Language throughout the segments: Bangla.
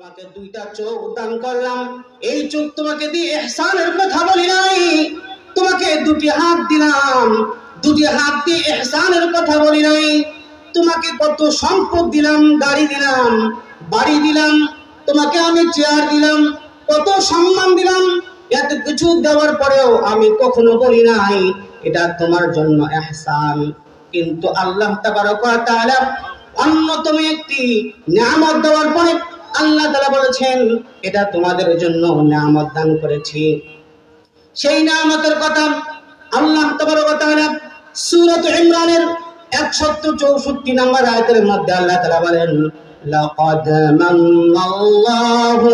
তোমাকে দুইটা চোখ দান করলাম, এই চোখ তোমাকে দিয়ে ইহসানের কথা বলি নাই। তোমাকে দুটি হাত দিলাম, দুটি হাত দিয়ে ইহসানের কথা বলি নাই। তোমাকে কত সম্পদ দিলাম, গাড়ি দিলাম, বাড়ি দিলাম, তোমাকে আমি চেয়ার দিলাম, কত সম্মান দিলাম। এত কিছু দেওয়ার পরেও আমি কখনো বলি নাই এটা তোমার জন্য ইহসান। কিন্তু আল্লাহ তাবারক ওয়া তাআলা অন্যতম একটি নিয়ামত দেওয়ার পরে আল্লাহ তাআলা বলেছেন এটা তোমাদের জন্য নিয়ামত দান করেছি। সেই নিয়ামতের কথা আল্লাহ তাবারক ওয়া তাআলা সূরা ইমরানের 164 নম্বর আয়াতের মধ্যে আল্লাহ তাআলা বলেন, লাকাদ মান্নাল্লাহু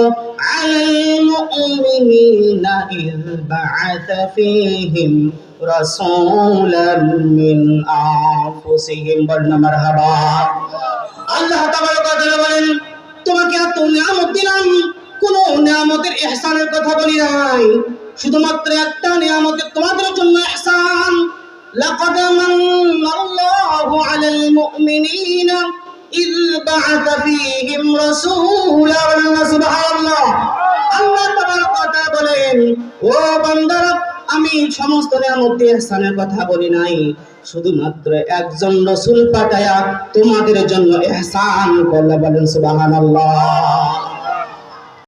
আলাল মুমিনিনা ইয বা'আথা ফীহিম রাসূলান মিন আনফুসিহিম। বলনা মারহাবা। আল্লাহ তাবারক ওয়া তাআলা বলেন তোমাকে এত নিয়ামত দিলাম, কোন নিয়ামতের ইহসানের কথা বলি নাই, শুধুমাত্র একটা নিয়ামতের তোমাদের জন্য ইহসান। লাকাদ মান্নাল্লাহু আলাল মুমিনিনা ইয বা'আথা ফীহিম রাসূলান। সুবহানাল্লাহ। আল্লাহ তাবারক ওয়া তাআলা বলেন ও বান্দারা, আমি সমস্ত নিয়ামতের ইহসানের কথা বলি নাই, শুধুমাত্র একজন রাসূল পাঠায়া তোমাদের জন্য ইহসান করলাম। বলেন সুবহানাল্লাহ।